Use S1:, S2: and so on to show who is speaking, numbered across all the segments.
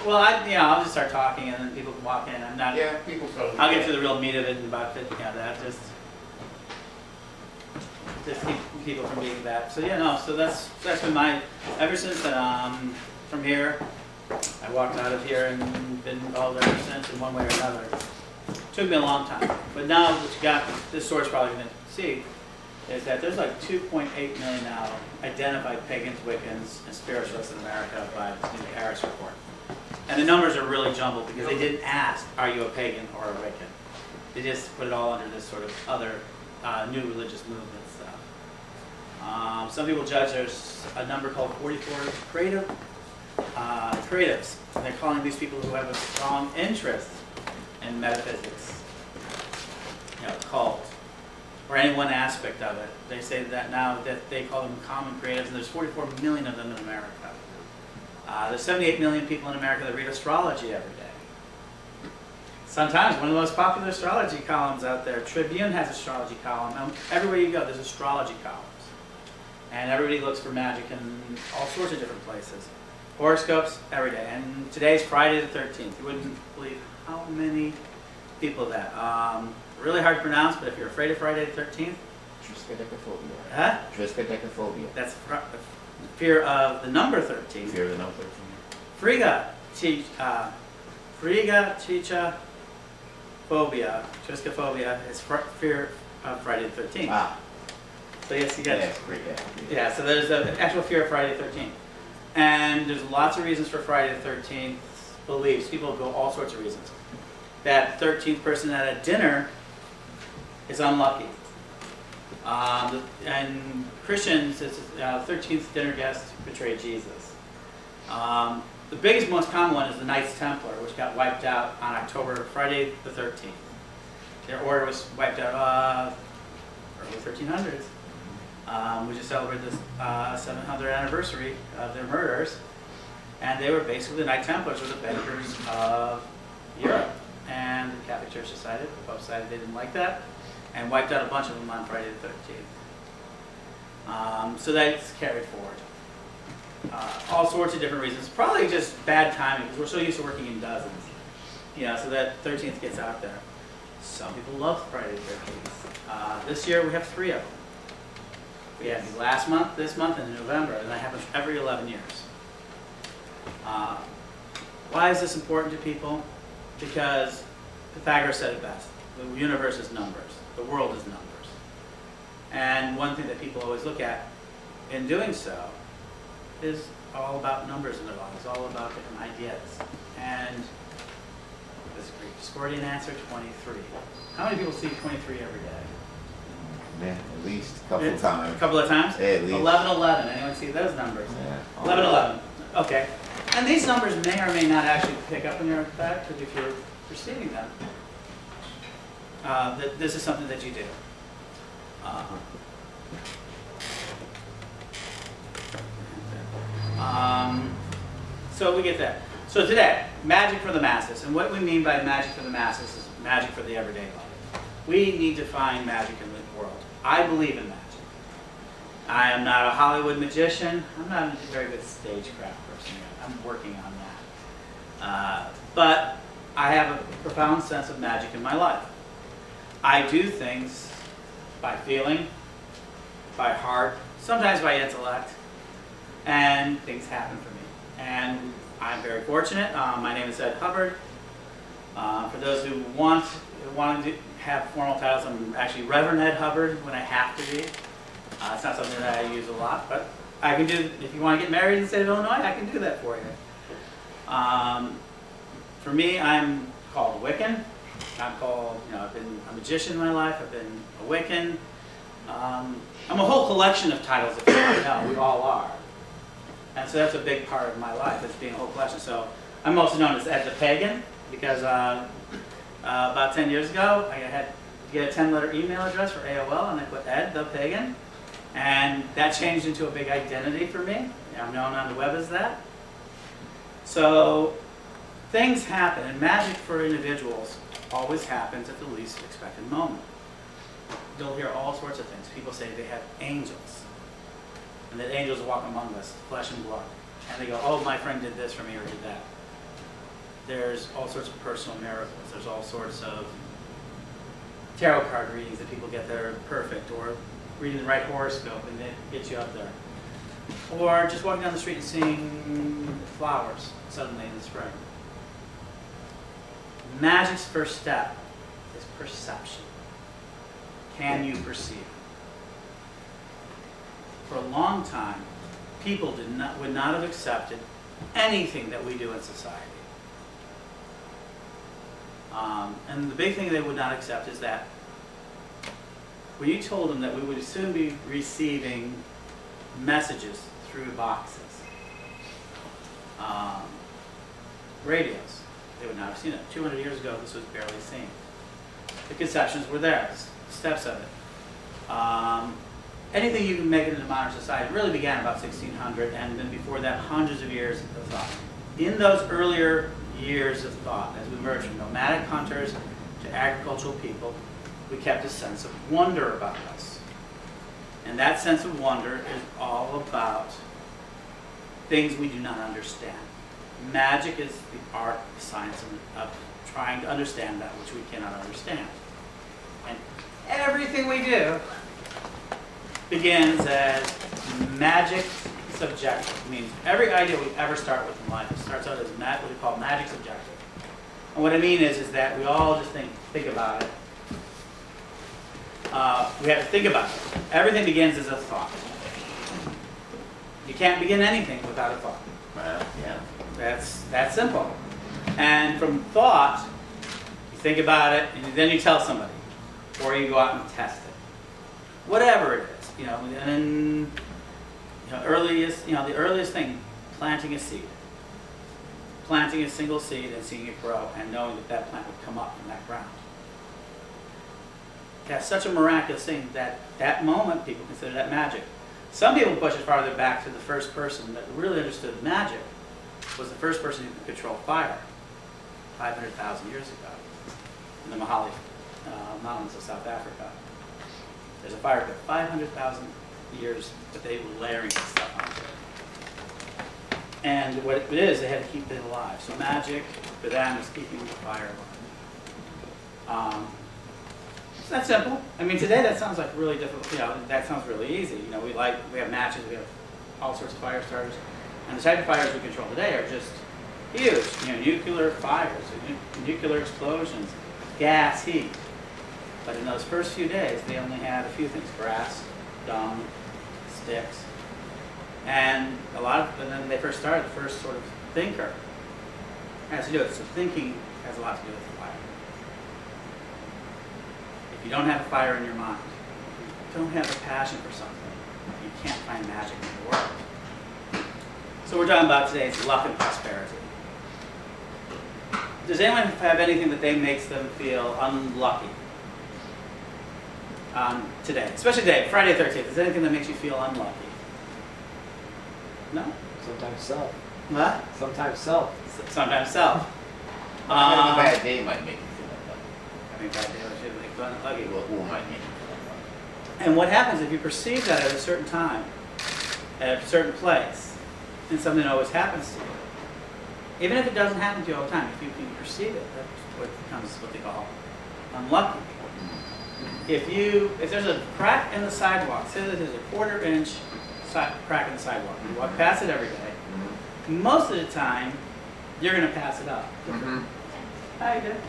S1: Well, I'll just start talking, and then people can walk in. I'm not.
S2: Yeah, people probably.
S1: I'll get to the real meat of it in about 50. That just keep people from being that. So yeah, no. So that's been my ever since from here. I walked out of here and been involved ever since in one way or another. Took me a long time, but now what you got, this source probably going to see, is that there's like 2.8 million now identified pagans, Wiccans, and spiritualists in America by this new Harris report. And the numbers are really jumbled because they didn't ask, are you a pagan or a Wiccan? They just put it all under this sort of other new religious movement stuff. Some people judge there's a number called 44 creatives. And they're calling these people who have a strong interest in metaphysics, occult, or any one aspect of it. They say that now that they call them common creatives, and there's 44 million of them in America. There's 78 million people in America that read astrology every day. Sometimes one of the most popular astrology columns out there, Tribune has an astrology column. Everywhere you go, there's astrology columns. And everybody looks for magic in all sorts of different places. Horoscopes every day. And today's Friday the 13th. You wouldn't believe how many people that. Really hard to pronounce, but if you're afraid of Friday the 13th.
S2: Triskaidekaphobia.
S1: Huh?
S2: Triskaidekaphobia.
S1: That's fear of the number 13.
S2: Fear of the number 13.
S1: Triskaphobia is fear of Friday the 13th.
S2: Ah.
S1: So yes, you get it.
S2: Yeah.
S1: So there's an actual fear of Friday the 13th. And there's lots of reasons for Friday the 13th beliefs. People go all sorts of reasons. That 13th person at a dinner is unlucky. And Christians, it's 13th dinner guest betrayed Jesus. The biggest, most common one is the Knights Templar, which got wiped out on Friday the 13th. Their order was wiped out early 1300s. We just celebrated the 700th anniversary of their murders. And they were basically, the Knight Templars were the bankers of Europe. And the Catholic Church decided, the Pope decided they didn't like that, and wiped out a bunch of them on Friday the 13th. So that's carried forward. All sorts of different reasons. Probably just bad timing, because we're so used to working in dozens. So that 13th gets out there. Some people love Friday the 13th. This year we have 3 of them. We had last month, this month, and in November, and that happens every 11 years. Why is this important to people? Because Pythagoras said it best. The universe is numbers. The world is numbers. And one thing that people always look at in doing so is all about numbers in their lives, all about different ideas. And this Greek Discordian answer, 23. How many people see 23 every day?
S2: Man, at least a couple of times.
S1: A couple of times?
S2: Yeah, at least.
S1: 1111. Anyone see those numbers?
S2: Yeah.
S1: 1111. Okay. And these numbers may or may not actually pick up in your effect if you're receiving them. This is something that you do. So we get that. So today, magic for the masses. And what we mean by magic for the masses is magic for the everyday life. We need to find magic in the world. I believe in magic. I am not a Hollywood magician. I'm not a very good stagecraft person yet. I'm working on that. But I have a profound sense of magic in my life. I do things by feeling, by heart, sometimes by intellect, and things happen for me. And I'm very fortunate. My name is Hubbard. For those who want to have formal titles, I'm actually Reverend Ed Hubbard when I have to be. It's not something that I use a lot, but I can do, if you want to get married in the state of Illinois, I can do that for you. For me, I'm called a Wiccan. I'm called, I've been a magician in my life. I've been a Wiccan. I'm a whole collection of titles, if you want to know. We all are. And so that's a big part of my life, is being a whole collection. So I'm also known as Ed the Pagan, because about 10 years ago, I had to get a 10-letter email address for AOL, and I put Ed the Pagan. And that changed into a big identity for me. I'm known on the web as that. So things happen, and magic for individuals always happens at the least expected moment. You'll hear all sorts of things. People say they have angels, and that angels walk among us, flesh and blood. And they go, oh, my friend did this for me or did that. There's all sorts of personal miracles. There's all sorts of tarot card readings that people get that are perfect, or reading the right horoscope and it gets you up there. Or just walking down the street and seeing flowers suddenly in the spring. Magic's first step is perception. Can you perceive? For a long time, people would not have accepted anything that we do in society. And the big thing they would not accept is that when you told them that we would soon be receiving messages through boxes, radios, they would not have seen it. 200 years ago, this was barely seen. The conceptions were there, steps of it. Anything you can make it into modern society really began about 1600, and then before that, hundreds of years of thought. In those earlier years of thought, as we emerged from nomadic hunters to agricultural people, we kept a sense of wonder about us. And that sense of wonder is all about things we do not understand. Magic is the art, the science of trying to understand that which we cannot understand. And everything we do begins as magic subjective. It means every idea we ever start with in life starts out as what we call magic subjective. And what I mean is that we all just think about it. We have to think about it. Everything begins as a thought. You can't begin anything without a thought.
S2: Yeah.
S1: That's simple. And from thought, you think about it, and then you tell somebody, or you go out and test it. Whatever it is, and then the earliest thing, planting a seed, planting a single seed and seeing it grow, and knowing that that plant would come up from that ground. That's such a miraculous thing that that moment people consider that magic. Some people push it farther back to the first person that really understood magic was the first person who could control fire 500,000 years ago in the Mojave Mountains of South Africa. There's a fire pit 500,000 years that they were layering this stuff onto. And what it is, they had to keep it alive. So magic for them is keeping the fire alive. It's that simple. I mean, today that sounds like really difficult. That sounds really easy. We have matches, we have all sorts of fire starters, and the type of fires we control today are just huge. Nuclear fires, nuclear explosions, gas, heat. But in those first few days, they only had a few things: grass, dung, sticks, and then they first started. The first sort of thinker has to do it. So thinking has a lot to do with fire. If you don't have a fire in your mind, if you don't have a passion for something, you can't find magic in the world. So we're talking about today is luck and prosperity. Does anyone have anything that makes them feel unlucky today? Especially today, Friday the 13th. Is there anything that makes you feel unlucky? No?
S3: Sometimes self.
S1: What?
S3: Sometimes self.
S1: Sometimes self.
S2: Having a bad day might make you feel unlucky.
S1: Having a bad day might make you feel unlucky.
S2: Who might make you feel unlucky?
S1: And what happens if you perceive that at a certain time, at a certain place, and something always happens to you? Even if it doesn't happen to you all the time, if you can perceive it, that's what becomes what they call unlucky. If there's a crack in the sidewalk, say that there's a 1/4 inch crack in the sidewalk, you walk past it every day, most of the time, you're going to pass it up. How you doing?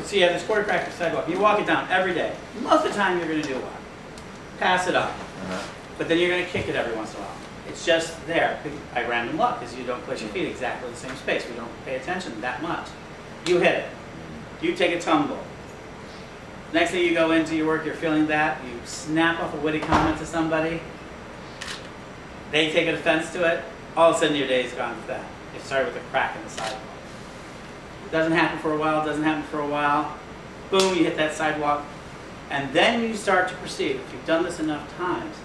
S1: So you have this 1/4 crack in the sidewalk, you walk it down every day. Most of the time, you're going to do what? Pass it up. But then you're going to kick it every once in a while. It's just there by random luck, because you don't place your feet exactly in the same space. We don't pay attention that much. You hit it. You take a tumble. Next thing you go into your work, you're feeling that. You snap off a witty comment to somebody. They take an offense to it. All of a sudden your day's gone with that. It started with a crack in the sidewalk. It doesn't happen for a while, doesn't happen for a while. Boom, you hit that sidewalk. And then you start to perceive, if you've done this enough times,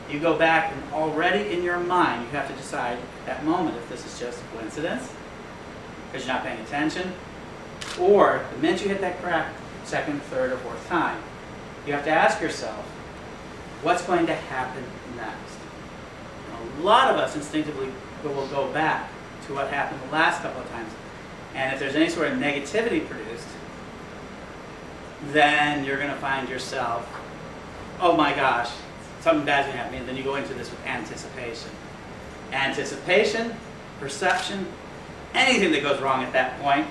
S1: you go back and already in your mind, you have to decide at that moment if this is just a coincidence, because you're not paying attention, or the minute you hit that crack, second, third, or fourth time, you have to ask yourself, what's going to happen next? And a lot of us instinctively will go back to what happened the last couple of times. And if there's any sort of negativity produced, then you're going to find yourself, oh my gosh, something bad's going to happen. And then you go into this with anticipation. Anticipation, perception, anything that goes wrong at that point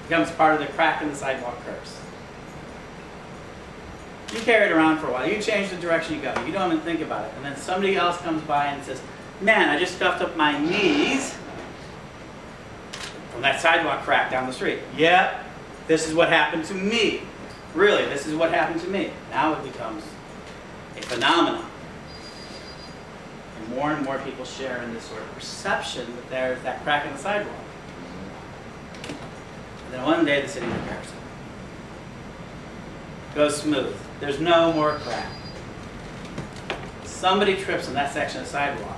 S1: becomes part of the crack in the sidewalk curse. You carry it around for a while. You change the direction you go. You don't even think about it. And then somebody else comes by and says, man, I just stuffed up my knees from that sidewalk crack down the street. Yeah, this is what happened to me. Really, this is what happened to me. Now it becomes a phenomenon. And more people share in this sort of perception that there's that crack in the sidewalk. And then one day the city repairs it. Goes smooth. There's no more crack. Somebody trips on that section of sidewalk.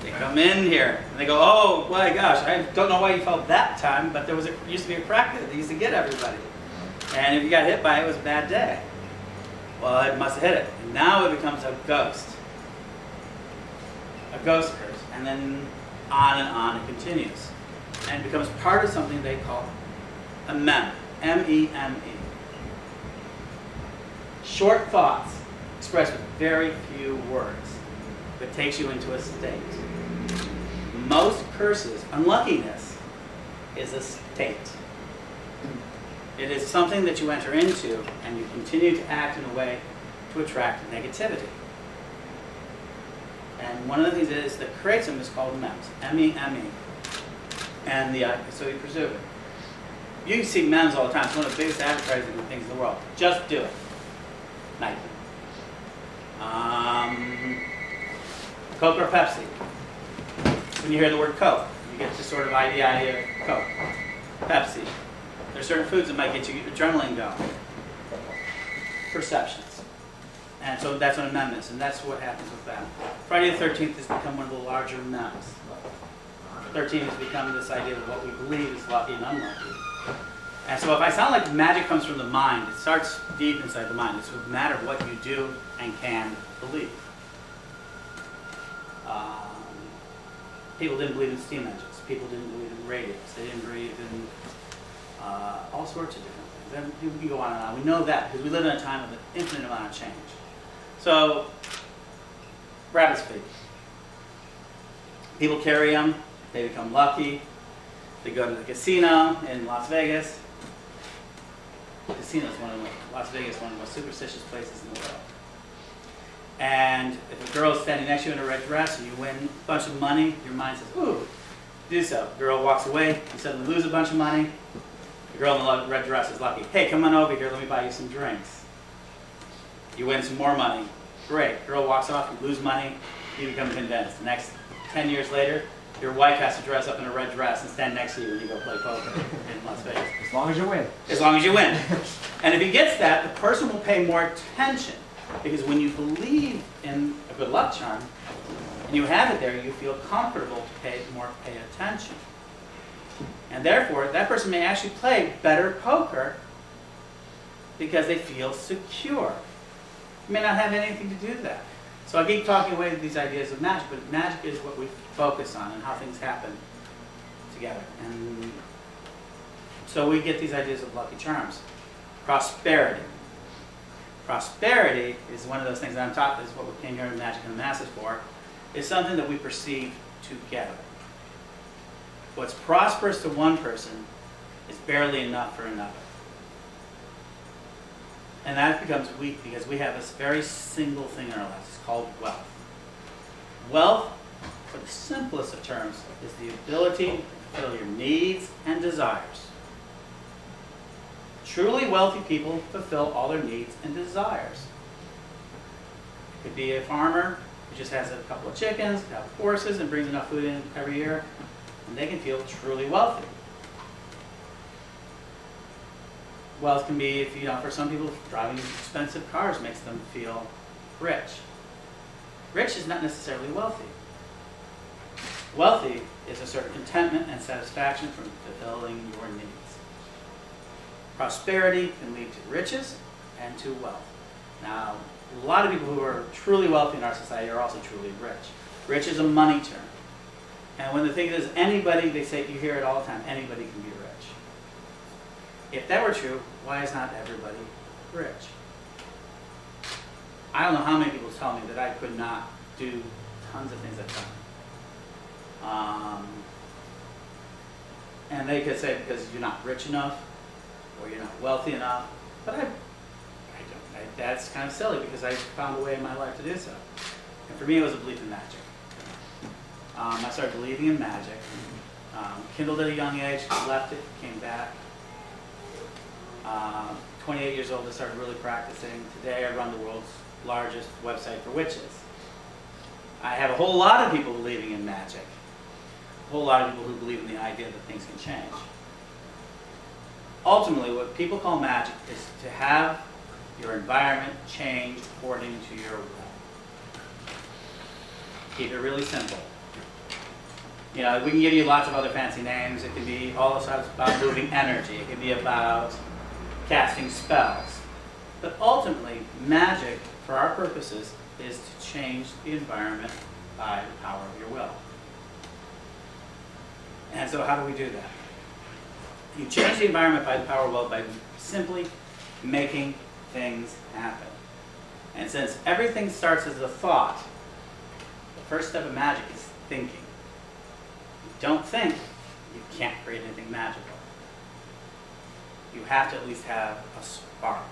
S1: They come in here and they go, oh my gosh, I don't know why you fell that time, but there used to be a crack there that used to get everybody. And if you got hit by it, it was a bad day. Well, it must have hit it. And now it becomes a ghost. A ghost curse. And then on it continues. And it becomes part of something they call a meme. M-E-M-E. Short thoughts expressed with very few words, but takes you into a state. Most curses, unluckiness, is a state. It is something that you enter into and you continue to act in a way to attract negativity. And one of the things that creates them is called memes, M-E-M-E. And so you preserve it. You can see memes all the time. It's one of the biggest advertising things in the world. Just do it. Nike. Coke or Pepsi. When you hear the word Coke, you get this sort of idea of Coke. Pepsi. There are certain foods that might get your adrenaline going. Perceptions. And so that's what a meme is, and that's what happens with that. Friday the 13th has become one of the larger memes. 13 has become this idea of what we believe is lucky and unlucky. And so if I sound like magic comes from the mind, it starts deep inside the mind. It's a matter of what you do and can believe. People didn't believe in steam engines. People didn't believe in radios. They didn't believe in all sorts of different things. And we can go on and on. We know that because we live in a time of an infinite amount of change. So, rabbit's feet. People carry them. They become lucky. They go to the casino in Las Vegas. Las Vegas is one of the most superstitious places in the world. And if a girl is standing next to you in a red dress and you win a bunch of money, your mind says, ooh, do so. The girl walks away, you suddenly lose a bunch of money. The girl in the red dress is lucky. Hey, come on over here, let me buy you some drinks. You win some more money. Great. Girl walks off, you lose money, you become convinced. The next 10 years later, your wife has to dress up in a red dress and stand next to you when you go play poker in Las Vegas.
S3: As long as you win.
S1: As long as you win. And if he gets that, the person will pay more attention. Because when you believe in a good luck charm, and you have it there, you feel comfortable to pay attention. And therefore, that person may actually play better poker because they feel secure. You may not have anything to do with that. So I keep talking away these ideas of magic, but magic is what we focus on and how things happen together. And so we get these ideas of lucky charms. Prosperity. Prosperity is one of those things that I'm talking, is what we came here in Magick for the Masses for, is something that we perceive together. What's prosperous to one person is barely enough for another. And that becomes weak because we have this very single thing in our lives. It's called wealth. Wealth, for the simplest of terms, is the ability to fulfill your needs and desires. Truly wealthy people fulfill all their needs and desires. It could be a farmer who just has a couple of chickens, a couple of horses, and brings enough food in every year, and they can feel truly wealthy. Wealth can be, for some people, driving expensive cars makes them feel rich. Rich is not necessarily wealthy. Wealthy is a certain contentment and satisfaction from fulfilling your needs. Prosperity can lead to riches and to wealth. Now, a lot of people who are truly wealthy in our society are also truly rich. Rich is a money term. And when the thing is, anybody, they say, you hear it all the time, anybody can be rich. If that were true, why is not everybody rich? I don't know how many people tell me that I could not do tons of things I've done. And they could say because you're not rich enough or you're not wealthy enough. But I don't. That's kind of silly because I found a way in my life to do so. And for me, it was a belief in magic. I started believing in magic. Kindled at a young age, left it, came back. 28 years old, I started really practicing. Today, I run the world's largest website for witches. I have a whole lot of people believing in magic. A whole lot of people who believe in the idea that things can change. Ultimately, what people call magic is to have your environment change according to your will. Keep it really simple. You know, we can give you lots of other fancy names. It can be all about moving energy. It can be about casting spells. But ultimately, magic, for our purposes, is to change the environment by the power of your will. And so how do we do that? You change the environment by the power of will by simply making things happen. And since everything starts as a thought, the first step of magic is thinking. If you don't think, you can't create anything magical. You have to at least have a spark,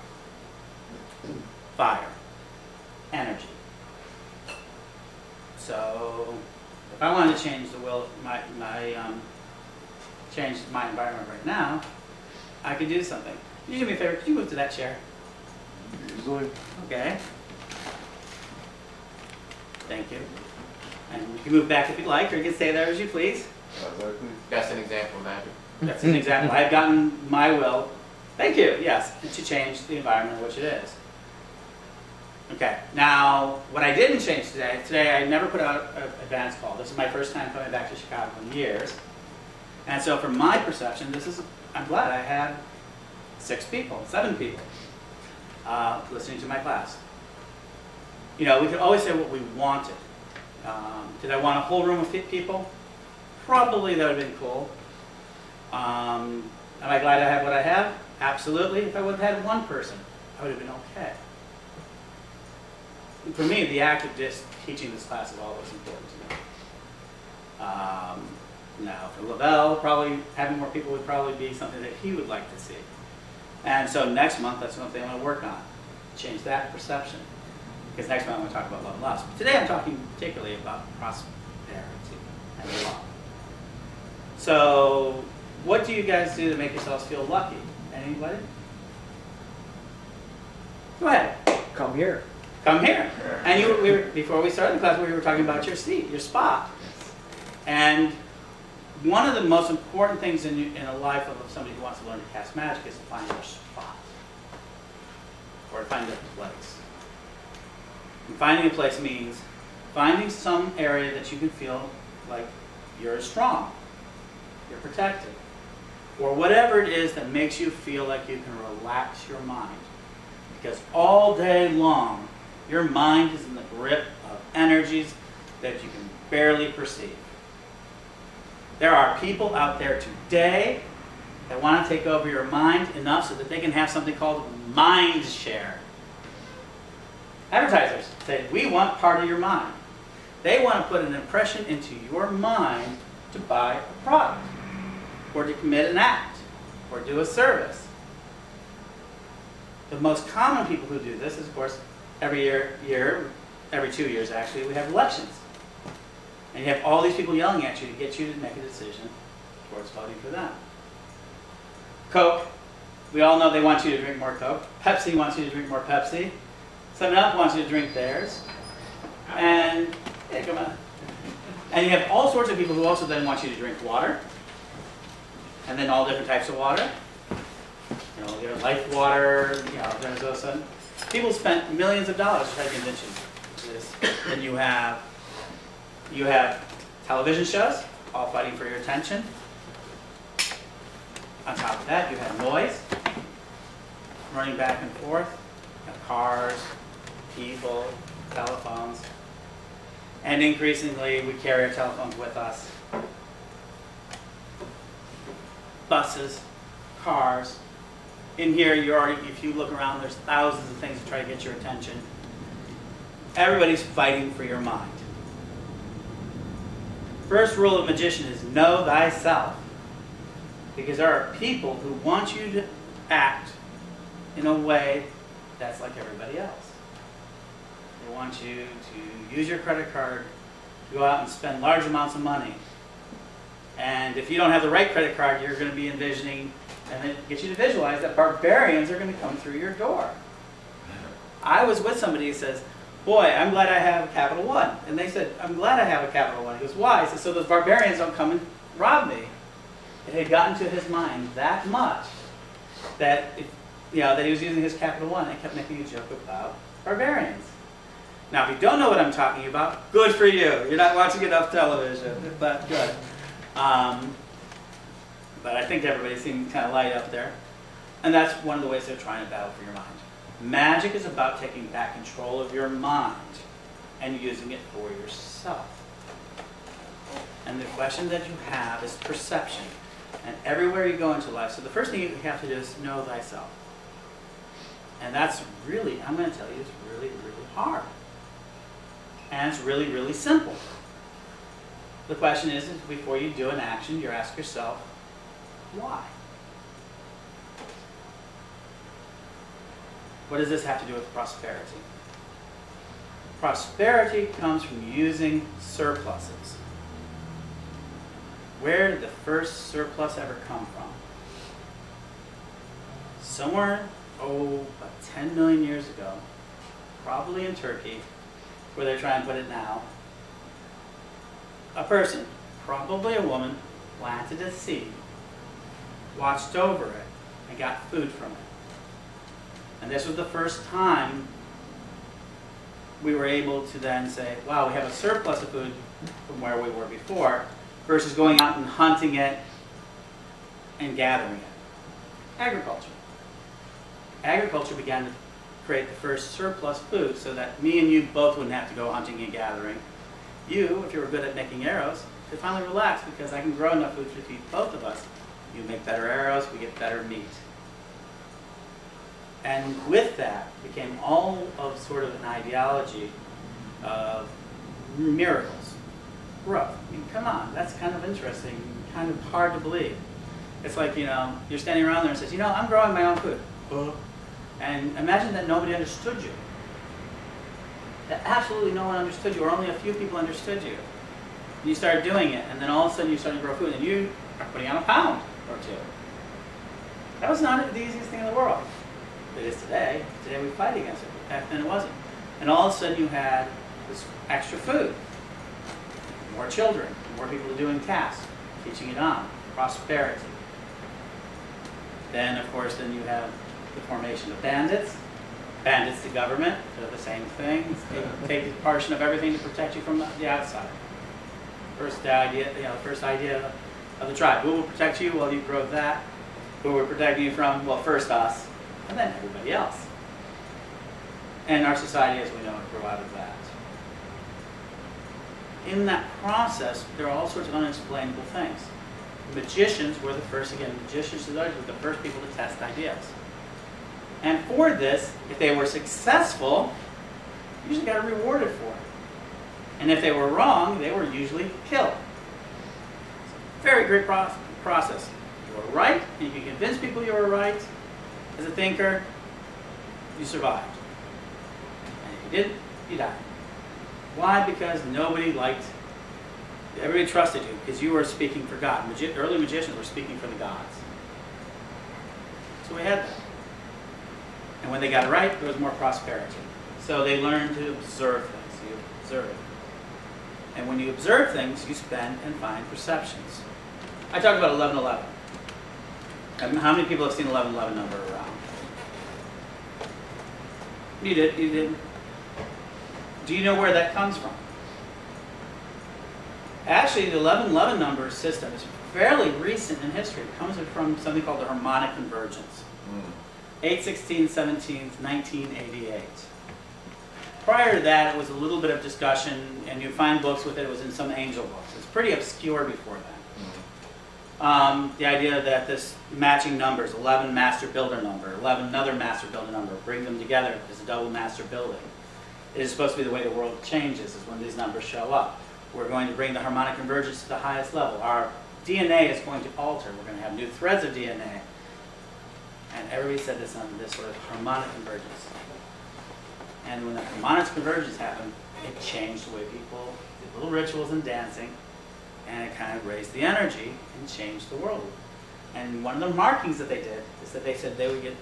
S1: fire, energy. So if I wanted to change the will, change my environment right now, I could do something. Could you do me a favor? Could you move to that chair?
S3: Usually.
S1: Okay. Thank you. And you can move back if you'd like, or you can stay there as you please.
S2: That's an example of magic.
S1: That's an example. I've gotten my will. Thank you. Yes, to change the environment in which it is. Okay. Now, what I didn't change today I never put out an advance call. This is my first time coming back to Chicago in years. And so from my perception, I'm glad I had 7 people listening to my class. You know, we could always say what we wanted. Did I want a whole room of people? Probably that would have been cool. Am I glad I have what I have? Absolutely. If I would have had one person, I would have been okay. For me, the act of just teaching this class is always important to me. Now, for Lavelle, probably having more people would probably be something that he would like to see. And so next month, that's something I want to work on. Change that perception. Because next month I'm going to talk about love and loss. But today I'm talking particularly about prosperity and love. So, what do you guys do to make yourselves feel lucky? Anybody? Go ahead.
S3: Come here.
S1: Come here. And before we started the class, we were talking about your seat, your spot. And one of the most important things in a life of somebody who wants to learn to cast magic is to find their spot. Or to find their place. And finding a place means finding some area that you can feel like you're strong, you're protected, or whatever it is that makes you feel like you can relax your mind. Because all day long, your mind is in the grip of energies that you can barely perceive. There are people out there today that want to take over your mind enough so that they can have something called mind share. Advertisers say, we want part of your mind. They want to put an impression into your mind to buy a product, or to commit an act, or do a service. The most common people who do this is, of course, every 2 years actually, we have elections. And you have all these people yelling at you to get you to make a decision towards voting for them. Coke, we all know they want you to drink more Coke. Pepsi wants you to drink more Pepsi. 7-Up wants you to drink theirs. And, yeah, come on. And you have all sorts of people who also then want you to drink water. And then all different types of water. You know, there's life water, you know, there's also. People spent millions of dollars trying to convince you this. Then you have television shows, all fighting for your attention. On top of that, you have noise, running back and forth. You have cars, people, telephones. And increasingly, we carry our telephones with us. buses, cars. In here, if you look around, there's thousands of things to try to get your attention. Everybody's fighting for your mind. First rule of magician is know thyself. Because there are people who want you to act in a way that's like everybody else. They want you to use your credit card to go out and spend large amounts of money. And if you don't have the right credit card, you're going to be envisioning, and it gets you to visualize that barbarians are going to come through your door. I was with somebody who says, boy, I'm glad I have a Capital One. And they said, I'm glad I have a Capital One. He goes, why? I said, so those barbarians don't come and rob me. It had gotten to his mind that much that, that he was using his Capital One and kept making a joke about barbarians. Now, if you don't know what I'm talking about, good for you. You're not watching enough television, but good. But I think everybody seemed kind of light up there. And that's one of the ways they're trying to battle for your mind. Magic is about taking back control of your mind and using it for yourself. And the question that you have is perception. And everywhere you go into life, so the first thing you have to do is know thyself. And that's really, I'm going to tell you, it's really, really hard. And it's really, really simple. The question is before you do an action, you ask yourself, why? What does this have to do with prosperity? Prosperity comes from using surpluses. Where did the first surplus ever come from? Somewhere, about 10 million years ago, probably in Turkey, where they're trying to put it now. A person, probably a woman, planted a seed, watched over it, and got food from it. And this was the first time we were able to then say, wow, we have a surplus of food from where we were before, versus going out and hunting it and gathering it. Agriculture. Agriculture began to create the first surplus food so that me and you both wouldn't have to go hunting and gathering. You, if you were good at making arrows, could finally relax because I can grow enough food to feed both of us. You make better arrows, we get better meat. And with that became all of sort of an ideology of miracles. Growth. I mean, come on, that's kind of interesting, kind of hard to believe. It's like, you're standing around there and says, I'm growing my own food. And imagine that nobody understood you. That absolutely no one understood you, or only a few people understood you. And you started doing it, and then all of a sudden you started to grow food, and you are putting on a pound or two. That was not the easiest thing in the world. It is today. Today we fight against it, but back then it wasn't. And all of a sudden you had this extra food. More children, more people doing tasks, teaching it on, prosperity. Then, of course, you have the formation of bandits. Bandits to government, they're the same thing. They take a portion of everything to protect you from the outside. First idea of the tribe. Who will protect you? Well, you grow that. Who we're protecting you from? Well, first us, and then everybody else. And our society, as we know it, grew out of that. In that process, there are all sorts of unexplainable things. Magicians were the first, magicians were the first people to test ideas. And for this, if they were successful, they usually got rewarded for it. And if they were wrong, they were usually killed. It's a very great process. You were right, and you can convince people you were right. As a thinker, you survived. And if you didn't, you died. Why? Because everybody trusted you, because you were speaking for God. Early magicians were speaking for the gods. So we had that. And when they got it right, there was more prosperity. So they learned to observe things. You observe it. And when you observe things, you spend and find perceptions. I talked about 1111. And how many people have seen 1111 number around? You did. You did. Do you know where that comes from? Actually, the 1111 number system is fairly recent in history. It comes from something called the harmonic convergence. 8/16/17, 1988. Prior to that, it was a little bit of discussion, and you find books with it. It was in some angel books. It's pretty obscure before that. The idea that this matching numbers, 11 master builder number, 11 another master builder number, bring them together as a double master building. It is supposed to be the way the world changes, is when these numbers show up. We're going to bring the harmonic convergence to the highest level. Our DNA is going to alter. We're going to have new threads of DNA. And everybody said this on this sort of harmonic convergence. And when the harmonic convergence happened, it changed the way people did little rituals and dancing. And it kind of raised the energy and changed the world. And one of the markings that they did is that they said they would get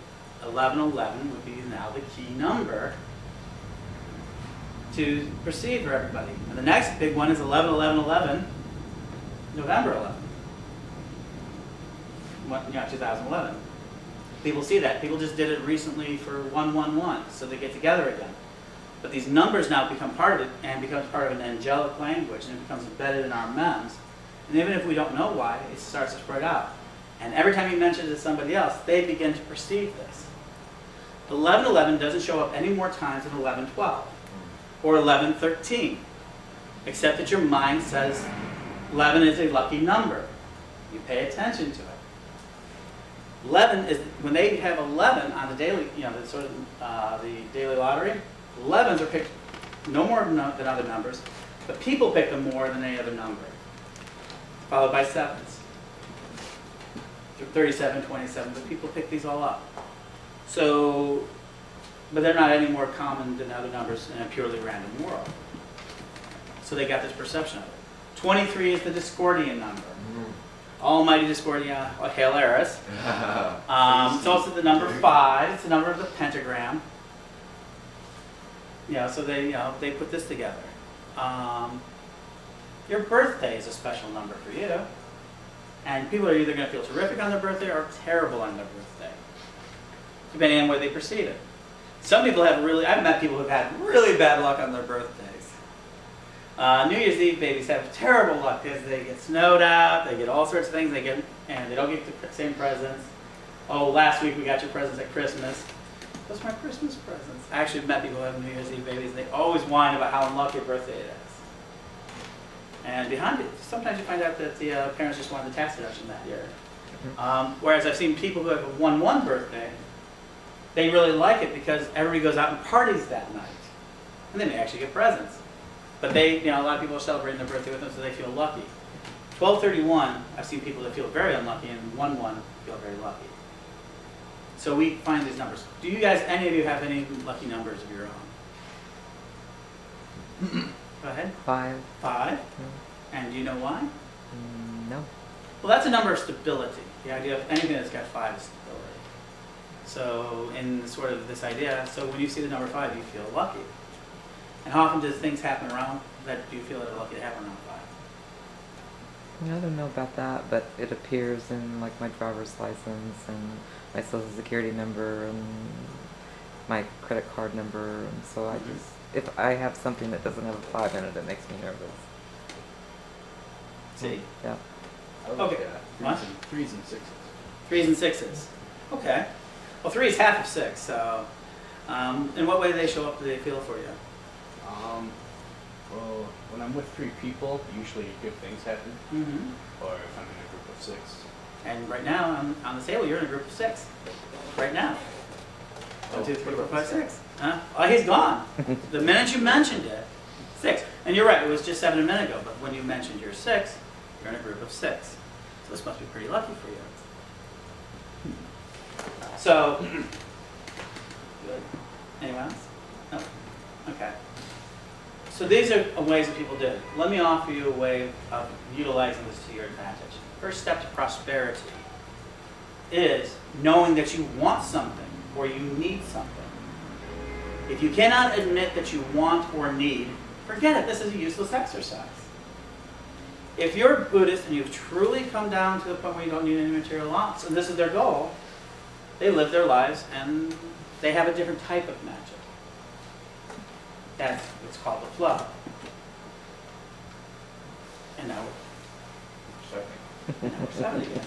S1: 1111 would be now the key number to perceive for everybody. And the next big one is 111111, November 11, 2011. People see that. People just did it recently for 111, so they get together again. But these numbers now become part of it and becomes part of an angelic language, and it becomes embedded in our memes. And even if we don't know why, it starts to spread out. And every time you mention it to somebody else, they begin to perceive this. 1111 doesn't show up any more times than 1112 or 1113, except that your mind says 11 is a lucky number. You pay attention to it. 11 is when they have 11 on the daily, the sort of the daily lottery. 11s are picked no more than other numbers, but people pick them more than any other number, followed by 7s. 37, 27, but people pick these all up. So, but they're not any more common than other numbers in a purely random world. So they got this perception of it. 23 is the Discordian number. Almighty Discordia, or Hail Eris. It's also the number 5. It's the number of the pentagram. So they put this together. Your birthday is a special number for you. And people are either going to feel terrific on their birthday or terrible on their birthday, depending on where they perceive it. Some people have I've met people who've had really bad luck on their birthdays. New Year's Eve babies have terrible luck because they get snowed out, they get all sorts of things, and they don't get the same presents. Oh, last week we got your presents at Christmas. What's my Christmas presents? I actually met people who have New Year's Eve babies, and they always whine about how unlucky your birthday it is. And behind it, sometimes you find out that the parents just wanted the tax deduction that year. Whereas I've seen people who have a 1-1 birthday, they really like it because everybody goes out and parties that night. And they may actually get presents. But a lot of people are celebrating their birthday with them, so they feel lucky. 12/31, I've seen people that feel very unlucky, and 1/1 feel very lucky. So we find these numbers. Do you guys, any of you, have any lucky numbers of your own? Go ahead.
S4: 5.
S1: 5? And do you know why?
S4: No.
S1: Well, that's a number of stability. The idea of anything that's got 5 is stability. So in sort of this idea, so when you see the number 5, you feel lucky. And how often does things happen around that you feel that are lucky to happen around 5?
S4: I don't know about that, but it appears in like my driver's license and my social security number and my credit card number, and so I just, if I have something that doesn't have a 5 in it, it makes me nervous.
S1: See?
S4: Yeah.
S1: Okay. What?
S3: 3s and 6s.
S1: 3s and 6s. Okay. Well, 3 is half of 6, so in what way do they show up? Do they feel for you?
S3: Well, when I'm with 3 people, usually good things happen. Or if I'm in a group of 6.
S1: And right now, on the table, you're in a group of 6. Right now. 1, 2, 3, 4, 5, 6. Huh? Oh, he's gone. The minute you mentioned it, 6. And you're right, it was just 7 a minute ago, but when you mentioned you're 6, you're in a group of 6. So this must be pretty lucky for you. So, good. Anyone else? No? Okay. So these are ways that people do it. Let me offer you a way of utilizing this to your advantage. First step to prosperity is knowing that you want something or you need something. If you cannot admit that you want or need, forget it. This is a useless exercise. If you're a Buddhist and you've truly come down to the point where you don't need any material loss, and this is their goal, they live their lives and they have a different type of magic. That's what's called the flow. And now we're 7 again.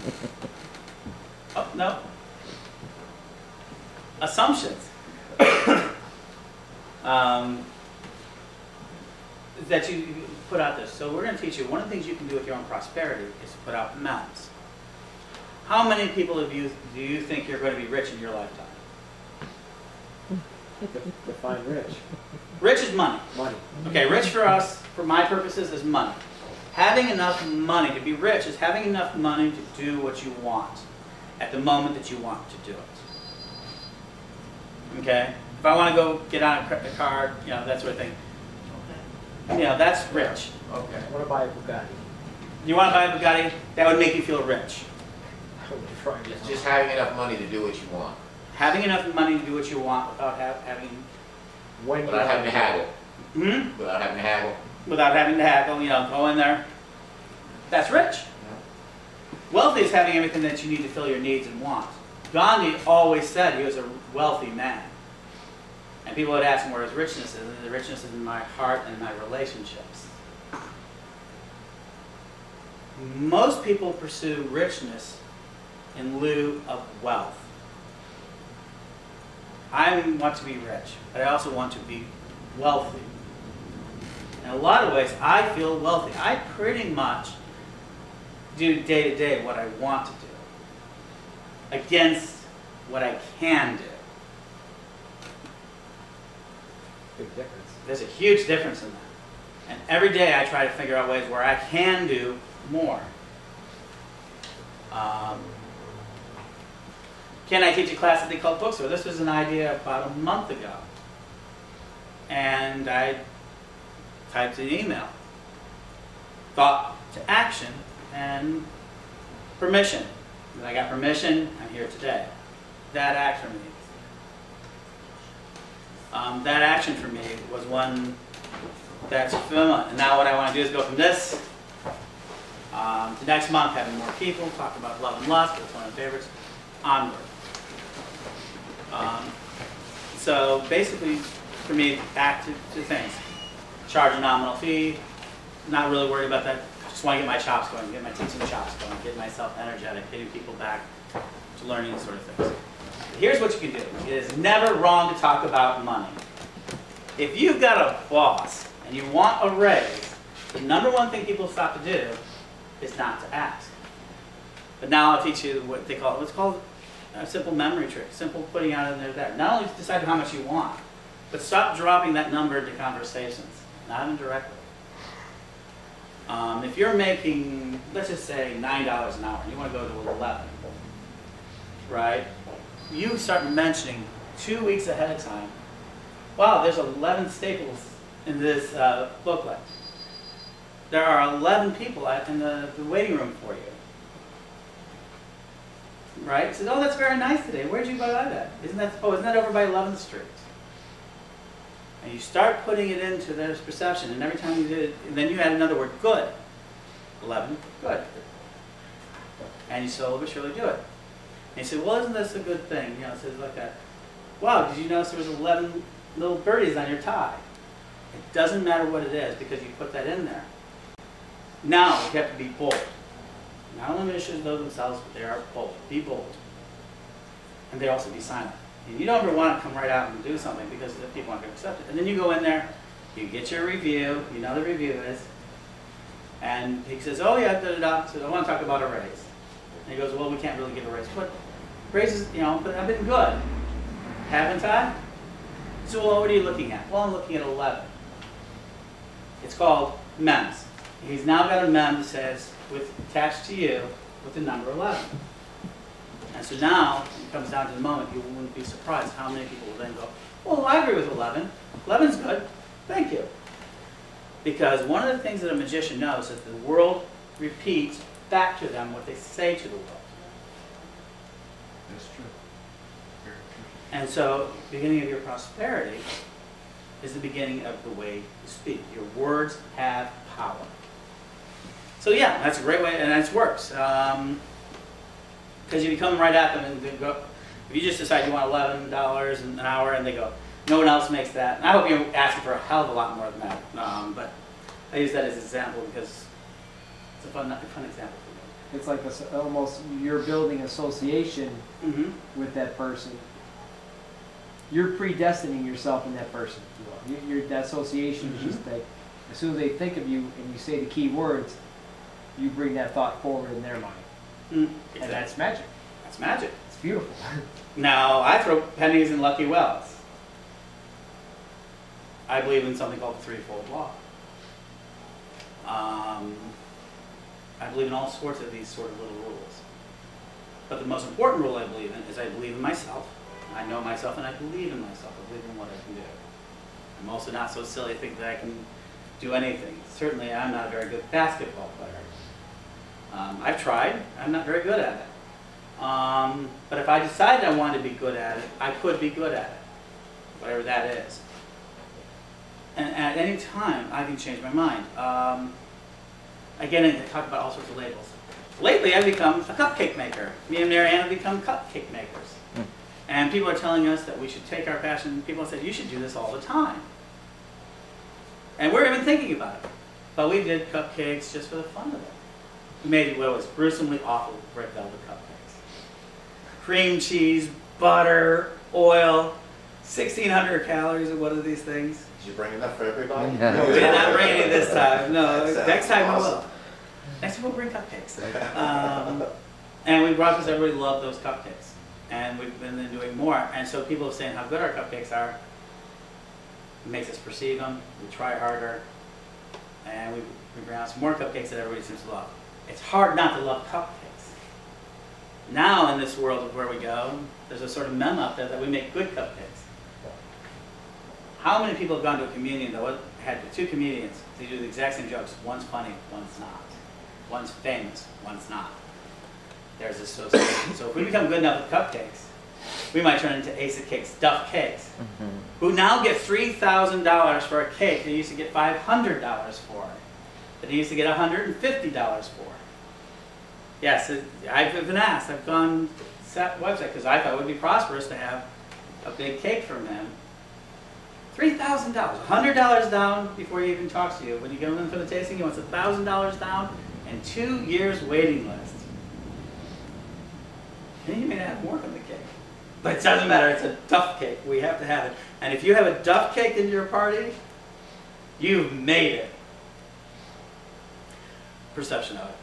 S1: Oh, no. Assumptions. That you put out there. So we're going to teach you, one of the things you can do with your own prosperity is to put out maps. How many people do you think you're going to be rich in your lifetime?
S5: Define rich.
S1: Rich is money.
S5: Money.
S1: Okay, rich for us, for my purposes, is money. Having enough money to be rich is having enough money to do what you want at the moment that you want to do it. Okay? If I want to go get on a car, you know, that sort of thing. You know, that's rich.
S2: Okay.
S5: I want to buy a Bugatti.
S1: You want to buy a Bugatti? That would make you feel rich.
S5: I would try it.
S2: It's just having enough money to do what you want.
S1: Having enough money to do what you want without having...
S5: When you
S2: Without having to haggle.
S1: Hmm?
S2: Without having to haggle.
S1: Without having to haggle, you know, go in there. That's rich. Wealthy is having everything that you need to fill your needs and wants. Gandhi always said he was a wealthy man. And people would ask him where his richness is, and the richness is in my heart and in my relationships. Most people pursue richness in lieu of wealth. I want to be rich, but I also want to be wealthy. In a lot of ways, I feel wealthy. I pretty much do day to day what I want to do against what I can do.
S5: Big difference.
S1: There's a huge difference in that. And every day I try to figure out ways where I can do more. Can I teach a class at the Occult Bookstore? This was an idea about a month ago. And I typed an email. Thought to action and permission. And I got permission, I'm here today. That action for me. That action for me was one that's fulfillment. And now what I want to do is go from this to next month, having more people, talk about love and lust, that's one of my favorites, onward. So basically, for me, back to things. Charge a nominal fee, not really worried about that. Just want to get my chops going, get my teaching chops going, get myself energetic, getting people back to learning these sort of things. Here's what you can do. It is never wrong to talk about money. If you've got a boss and you want a raise, the number one thing people stop to do is not to ask. But now I'll teach you what they call it. What's called a simple memory trick. Simple putting out in there. Not only decide how much you want, but stop dropping that number into conversations, not indirectly. If you're making, let's just say $9 an hour, and you want to go to 11, right? You start mentioning 2 weeks ahead of time, wow, there's 11 staples in this booklet. There are 11 people in the waiting room for you. Right? Says, oh, that's very nice today. Where'd you buy that? Isn't that over by 11th Street? And you start putting it into their perception, and every time you do it, and then you add another word, good. 11, good. And you slowly but surely do it. And you say, well, isn't this a good thing? You know, it says like that. Wow, did you notice there was 11 little birdies on your tie? It doesn't matter what it is because you put that in there. Now, you have to be bold. Not only issues those themselves, but they are bold. Be bold. And they also be silent. And you don't ever want to come right out and do something because the people aren't going to accept it. And then you go in there, you get your review, you know the review is, and he says, oh yeah, da-da-da. So I want to talk about a raise. And he goes, well, we can't really give a raise. But raises, you know, but I've been good. Haven't I? So well, what are you looking at? Well, I'm looking at 11. It's called MEMS. He's now got a mem that says, attached to you with the number 11. And so now, when it comes down to the moment, you wouldn't be surprised how many people will then go, well, I agree with 11. 11's good. Thank you. Because one of the things that a magician knows is the world repeats back to them what they say to the world.
S3: That's true. Very true.
S1: And so, the beginning of your prosperity is the beginning of the way you speak. Your words have power. So yeah, that's a great way, and it works. Because if you come right at them and they go, if you just decide you want $11 an hour, and they go, no one else makes that. And I hope you're asking for a hell of a lot more than that. But I use that as an example because it's a fun example for me.
S5: It's like almost you're building association with that person. You're predestining yourself in that person. That association is just like, as soon as they think of you and you say the key words, you bring that thought forward in their mind. And that's magic.
S1: That's magic.
S5: It's beautiful.
S1: Now, I throw pennies in lucky wells. I believe in something called the Threefold Law. I believe in all sorts of these sort of little rules. But the most important rule I believe in is I believe in myself. I know myself and I believe in myself. I believe in what I can do. I'm also not so silly to think that I can do anything. Certainly, I'm not a very good basketball player. I've tried. I'm not very good at it. But if I decided I wanted to be good at it, I could be good at it, whatever that is. And at any time, I can change my mind. Again, I talk about all sorts of labels. Lately, I've become a cupcake maker. Me and Marianne have become cupcake makers. And people are telling us that we should take our passion. People have said, you should do this all the time. And we're even thinking about it. But we did cupcakes just for the fun of it. We made what was gruesomely awful red velvet cupcakes. Cream cheese, butter, oil, 1,600 calories of one of these things.
S2: Did you bring enough for everybody?
S4: Yeah.
S1: We did not bring any this time. No,
S2: That
S1: next time
S2: sounds
S1: we will. Next time we'll bring cupcakes. And we brought because everybody loved those cupcakes. And we've been then doing more. And so people are saying how good our cupcakes are. It makes us perceive them. We try harder. And we bring out some more cupcakes that everybody seems to love. It's hard not to love cupcakes. Now in this world of where we go, there's a sort of meme out there that we make good cupcakes. How many people have gone to a communion that had two comedians? They do the exact same jokes. One's funny, one's not. One's famous, one's not. There's association. So if we become good enough with cupcakes, we might turn into Ace of Cakes, Duff Cakes, who now get $3,000 for a cake they used to get $500 for, that they used to get $150 for. Yes, I've been asked. I've gone to that website because I thought it would be prosperous to have a big cake from them. $3,000, $100 down before he even talks to you. When you go in for the tasting, he wants $1,000 down and 2 years waiting list. And you may not have more from the cake. But it doesn't matter, it's a duff cake. We have to have it. And if you have a duff cake in your party, you've made it. Perception of it.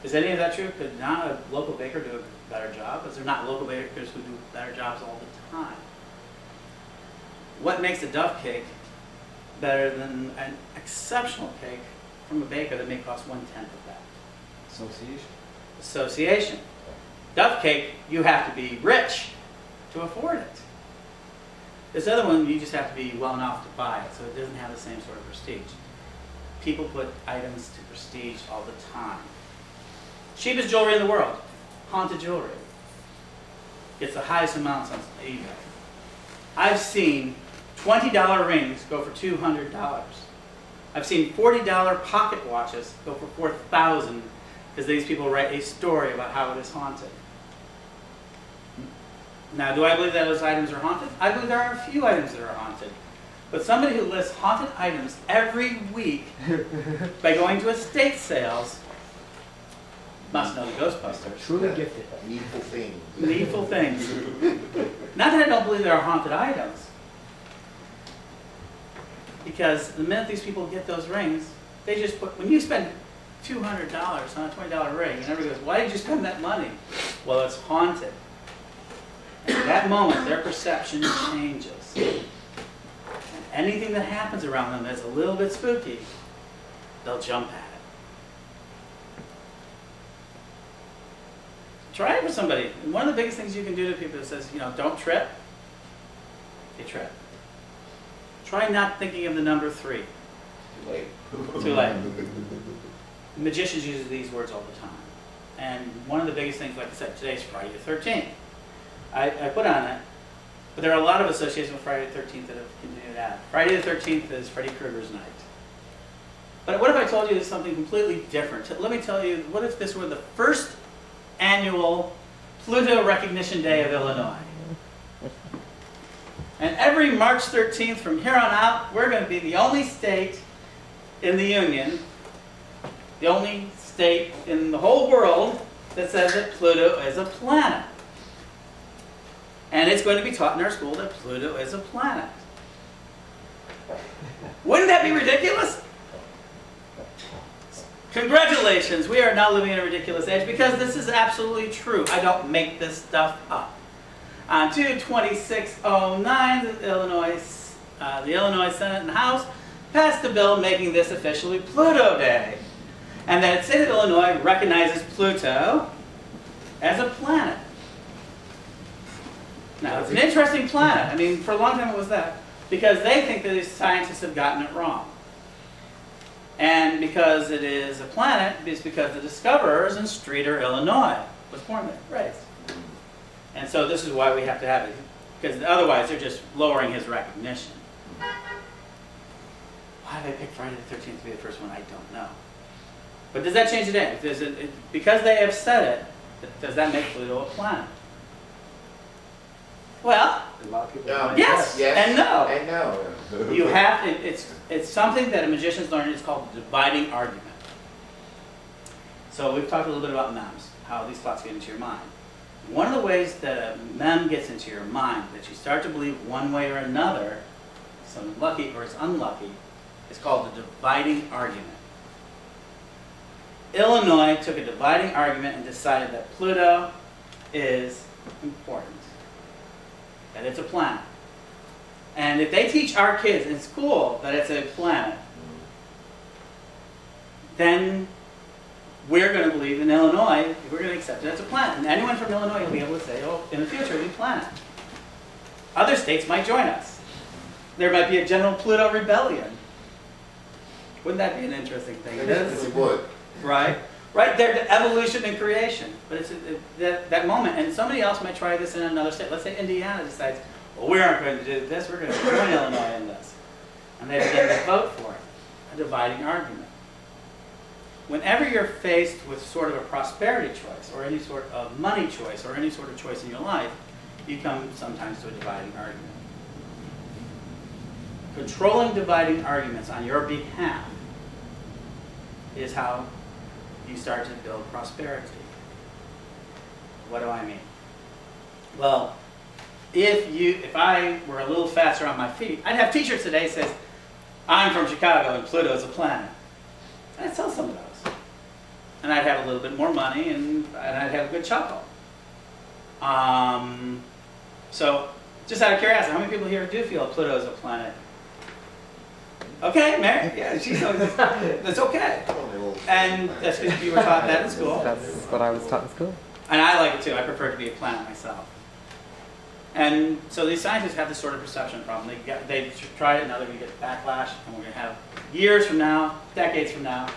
S1: Is any of that true? Could not a local baker do a better job? Is there not local bakers who do better jobs all the time? What makes a duff cake better than an exceptional cake from a baker that may cost 1/10 of that?
S5: Association.
S1: Association. Duff cake, you have to be rich to afford it. This other one, you just have to be well enough to buy it, so it doesn't have the same sort of prestige. People put items to prestige all the time. Cheapest jewelry in the world, haunted jewelry. Gets the highest amounts on eBay. I've seen $20 rings go for $200. I've seen $40 pocket watches go for $4,000 because these people write a story about how it is haunted. Now, do I believe that those items are haunted? I believe there are a few items that are haunted. But somebody who lists haunted items every week by going to estate sales must know the Ghostbusters.
S5: Truly gifted.
S2: Needful things.
S1: Needful things. Not that I don't believe there are haunted items. Because the minute these people get those rings, they just put, when you spend $200 on a $20 ring, and everybody goes, why did you spend that money? Well, it's haunted. And at that moment, their perception changes. And anything that happens around them that's a little bit spooky, they'll jump at it. Try it for somebody. And one of the biggest things you can do to people that says, you know, don't trip, they trip. Try not thinking of the number 3.
S2: Too late.
S1: Too late. Magicians use these words all the time. And one of the biggest things, like I said, today's Friday the 13th. I put on it, but there are a lot of associations with Friday the 13th that have continued that. Friday the 13th is Freddy Krueger's night. But what if I told you something completely different? Let me tell you, what if this were the first annual Pluto Recognition Day of Illinois? And every March 13th from here on out, we're going to be the only state in the Union, the only state in the whole world that says that Pluto is a planet. And it's going to be taught in our school that Pluto is a planet. Wouldn't that be ridiculous? Congratulations, we are now living in a ridiculous age because this is absolutely true. I don't make this stuff up. On 2/26/09, the Illinois Senate and House passed a bill making this officially Pluto Day. And that the state of Illinois recognizes Pluto as a planet. Now, it's an interesting planet. I mean, for a long time it was that. Because they think that these scientists have gotten it wrong. And because it is a planet, it's because the discoverers in Streator, Illinois, was born there, raised. And so this is why we have to have it. Because otherwise they're just lowering his recognition. Why did they pick Friday the 13th to be the first one? I don't know. But does that change the day? Because they have said it, does that make Pluto a planet? Well,
S5: A lot of people
S2: No.
S5: find
S1: yes, and no.
S2: I know.
S1: You have to, it's something that a magician's learning. It's called the dividing argument. So we've talked a little bit about memes, how these thoughts get into your mind. One of the ways that a mem gets into your mind, that you start to believe one way or another, some lucky or it's unlucky, is called the dividing argument. Illinois took a dividing argument and decided that Pluto is important, that it's a planet. And if they teach our kids in school that it's a planet, then we're going to believe in Illinois, we're going to accept it as a planet. And anyone from Illinois will be able to say, oh, in the future, it'll be a planet. Other states might join us. There might be a general Pluto rebellion. Wouldn't that be an interesting thing? It is.
S2: It would.
S1: Right? Right there, the evolution and creation. But it's that moment. And somebody else might try this in another state. Let's say Indiana decides, well, we aren't going to do this. We're going to join Illinois in this. And they begin to vote for it. A dividing argument. Whenever you're faced with sort of a prosperity choice, or any sort of money choice, or any sort of choice in your life, you come sometimes to a dividing argument. Controlling dividing arguments on your behalf is how you start to build prosperity. What do I mean? Well, if I were a little faster on my feet, I'd have t-shirts today that says, I'm from Chicago and Pluto is a planet. I'd sell some of those. And I'd have a little bit more money and I'd have a good chuckle. So, just out of curiosity, how many people here do feel Pluto is a planet? Okay, Mary, yeah, she's that's okay. And that's because you were taught that in school.
S4: That's what I was taught in school.
S1: And I like it too. I prefer to be a planet myself. And so these scientists have this sort of perception problem. They tried it, now they're going to get backlash, and we're going to have years from now, decades from now.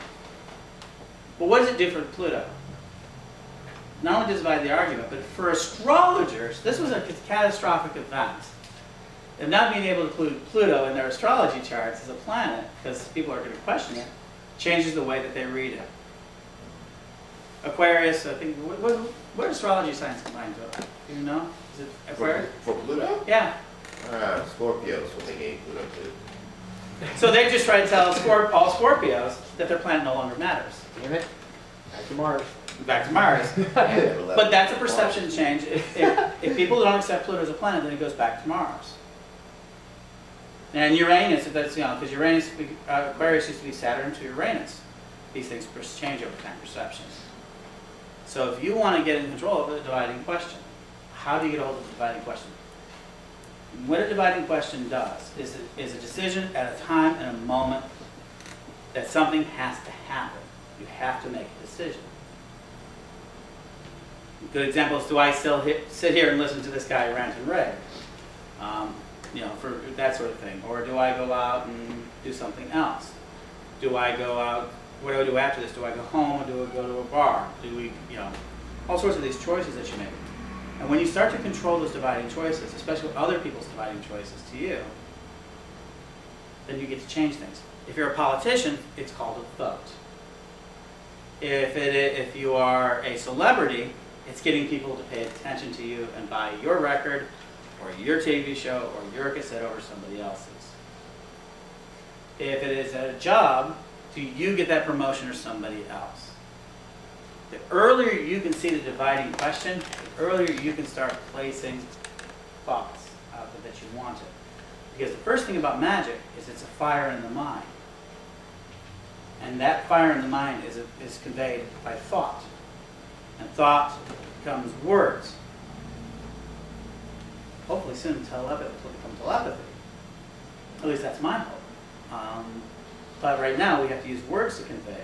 S1: But what does it do for Pluto? Not only does it divide the argument, but for astrologers, this was a catastrophic event. And not being able to include Pluto in their astrology charts as a planet, because people are going to question it, changes the way that they read it. Aquarius, I think, what astrology signs combined to it? Do you know? Is it Aquarius?
S2: For Pluto?
S1: Yeah.
S2: Scorpios, what they gave Pluto to.
S1: So they just try to tell all Scorpios that their planet no longer matters.
S5: Damn it. Back to Mars.
S1: Back to Mars. But that's a perception change. If people don't accept Pluto as a planet, then it goes back to Mars. And Uranus, if that's, because Uranus, Aquarius used to be Saturn to Uranus. These things change over time, perceptions. So if you want to get in control of the dividing question, how do you get a hold of the dividing question? What a dividing question does is a decision at a time and a moment that something has to happen. You have to make a decision. A good example is, do I still sit here and listen to this guy rant and rave? For that sort of thing. Or do I go out and do something else? Do I go out, what do I do after this? Do I go home or do I go to a bar? Do we, all sorts of these choices that you make. And when you start to control those dividing choices, especially other people's dividing choices to you, then you get to change things. If you're a politician, it's called a vote. If you are a celebrity, it's getting people to pay attention to you and buy your record, or your TV show, or your cassette over somebody else's. If it is a job, do you get that promotion or somebody else? The earlier you can see the dividing question, the earlier you can start placing thoughts out there that you want it. Because the first thing about magic is it's a fire in the mind. And that fire in the mind is conveyed by thought. And thought becomes words. Hopefully soon telepathy will become telepathy. At least that's my hope. But right now we have to use words to convey it.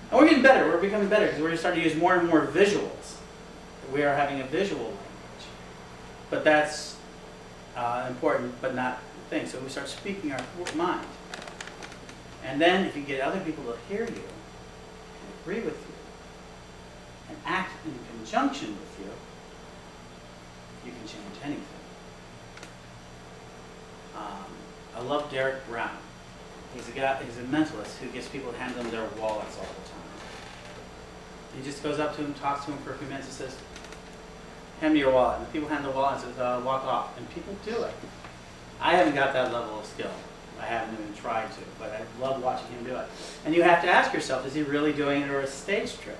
S1: And we're getting better. We're becoming better because we're starting to use more and more visuals. We are having a visual language. But that's important, but not the thing. So we start speaking our mind. And then if you get other people to hear you, and agree with you, and act in conjunction with you, you can change anything. I love Derek Brown. He's a mentalist who gets people to hand them their wallets all the time. He just goes up to them, talks to them for a few minutes, and says, hand me your wallet. And the people hand the wallet and says, walk off. And people do it. I haven't got that level of skill. I haven't even tried to, but I love watching him do it. And you have to ask yourself, is he really doing it or a stage trick?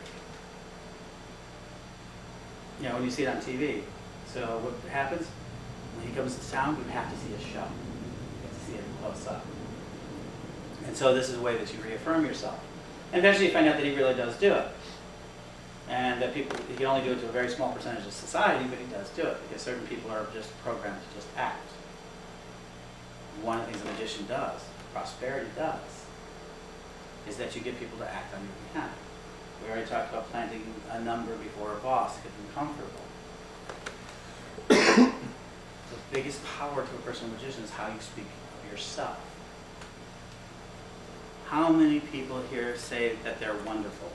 S1: You know, when you see it on TV. So what happens? When he comes to town, we have to see a show. You have to see it close up. And so this is a way that you reaffirm yourself. And eventually you find out that he really does do it. And that he can only do it to a very small percentage of society, but he does do it because certain people are just programmed to just act. One of the things a magician does, prosperity does, is that you get people to act on your behalf. We already talked about planting a number before a boss, get them comfortable. The biggest power to a personal magician is how you speak of yourself. How many people here say that they're wonderful?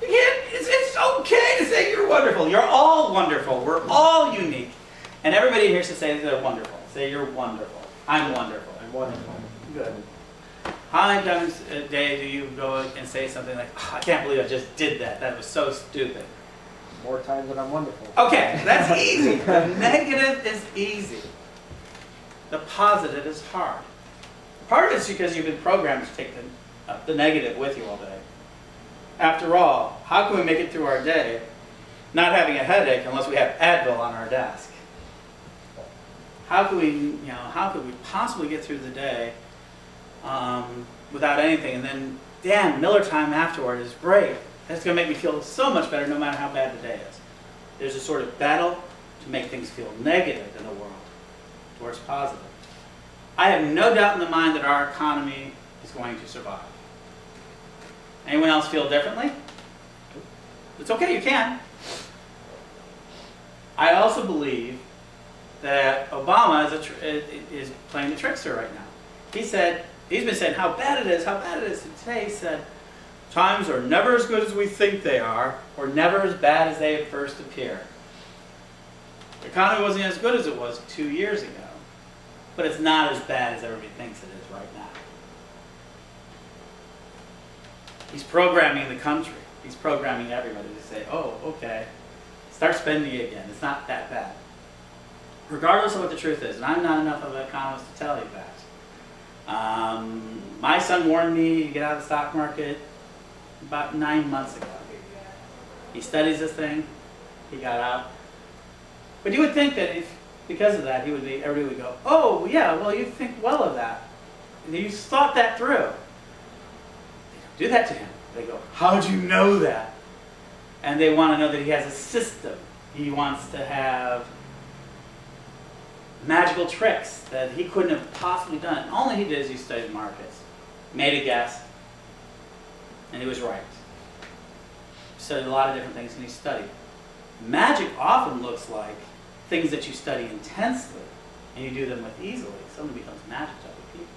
S1: You can't, it's okay to say you're wonderful. You're all wonderful. We're all unique. And everybody here should say that they're wonderful. Say you're wonderful. I'm wonderful.
S5: I'm wonderful.
S1: Good. How many times a day do you go and say something like, oh, I can't believe I just did that. That was so stupid.
S5: More times than I'm wonderful.
S1: Okay, that's easy. The negative is easy. The positive is hard. Part of it's because you've been programmed to take the negative with you all day. After all, how can we make it through our day not having a headache unless we have Advil on our desk? How could we possibly get through the day without anything? And then, damn, Miller time afterward is great. That's going to make me feel so much better no matter how bad the day is. There's a sort of battle to make things feel negative in the world towards positive. I have no doubt in the mind that our economy is going to survive. Anyone else feel differently? It's okay, you can. I also believe that Obama is playing the trickster right now. He's been saying how bad it is, how bad it is. And today he said, times are never as good as we think they are, or never as bad as they at first appear. The economy wasn't as good as it was 2 years ago, but it's not as bad as everybody thinks it is right now. He's programming the country. He's programming everybody to say, oh, okay, start spending again. It's not that bad. Regardless of what the truth is, and I'm not enough of an economist to tell you that. My son warned me to get out of the stock market about 9 months ago. He studies this thing. He got out. But you would think that if, because of that, everybody would go, oh, yeah, well, you think well of that. And you thought that through. They don't do that to him. They go, how'd you know that? And they want to know that he has a system. He wants to have magical tricks that he couldn't have possibly done. And all he did is he studied markets, made a guess, and he was right. Studied a lot of different things, and he studied. Magic often looks like things that you study intensely, and you do them with easily. Suddenly becomes magic to other people.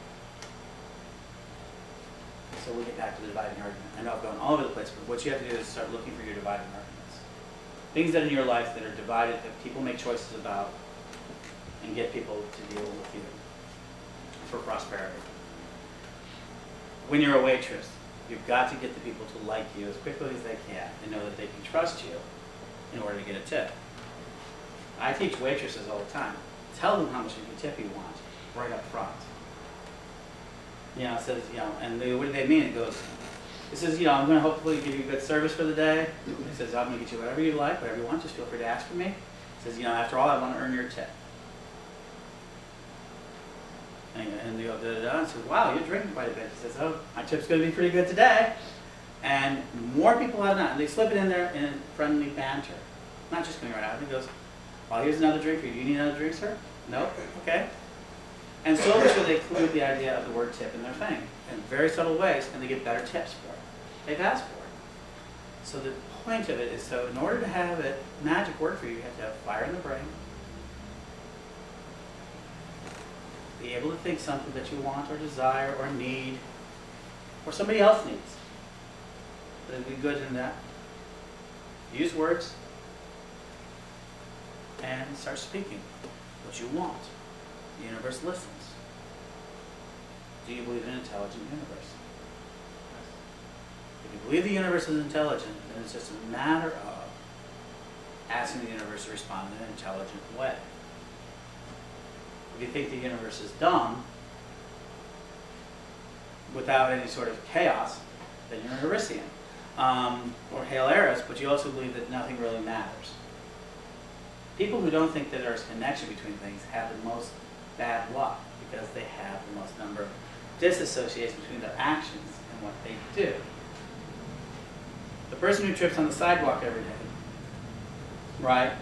S1: So we'll get back to the dividing argument. I know I've gone all over the place, but what you have to do is start looking for your dividing arguments. Things that are in your life that are divided, that people make choices about, and get people to deal with you for prosperity. When you're a waitress, you've got to get the people to like you as quickly as they can and know that they can trust you in order to get a tip. I teach waitresses all the time. Tell them how much of a tip you want right up front. You know, it says, you know, and what do they mean? It says, you know, I'm going to hopefully give you good service for the day. It says, I'm going to get you whatever you like, whatever you want, just feel free to ask for me. It says, you know, after all, I want to earn your tip. And they go, da-da-da, and says, wow, you're drinking quite a bit. He says, oh, my tip's going to be pretty good today. And more people have not. And they slip it in there in friendly banter. Not just going right out. And he goes, well, here's another drink for you. Do you need another drink, sir? No? Okay. And slowly so they include the idea of the word tip in their thing in very subtle ways, and they get better tips for it. They've asked for it. So the point of it is, so in order to have it magic work for you, you have to have fire in the brain, be able to think something that you want or desire or need, or somebody else needs. But be good in that. Use words and start speaking what you want. The universe listens. Do you believe in an intelligent universe? If you believe the universe is intelligent, then it's just a matter of asking the universe to respond in an intelligent way. If you think the universe is dumb, without any sort of chaos, then you're a Herisian. Or Hail Eris, but you also believe that nothing really matters. People who don't think that there's a connection between things have the most bad luck because they have the most number of disassociations between their actions and what they do. The person who trips on the sidewalk every day, right,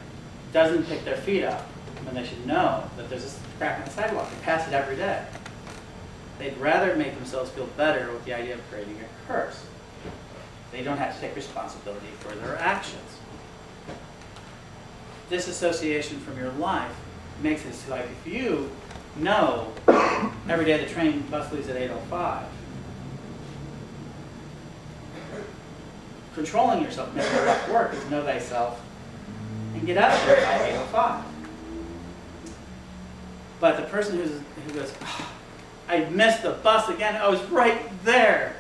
S1: doesn't pick their feet up when they should know that there's a crack on the sidewalk. They pass it every day. They'd rather make themselves feel better with the idea of creating a curse. They don't have to take responsibility for their actions. Disassociation from your life makes it so, like, if you know every day the bus leaves at 8:05, controlling yourself, making your life work is know thyself and get out of there by 8:05. But the person who goes, oh, I missed the bus again, I was right there.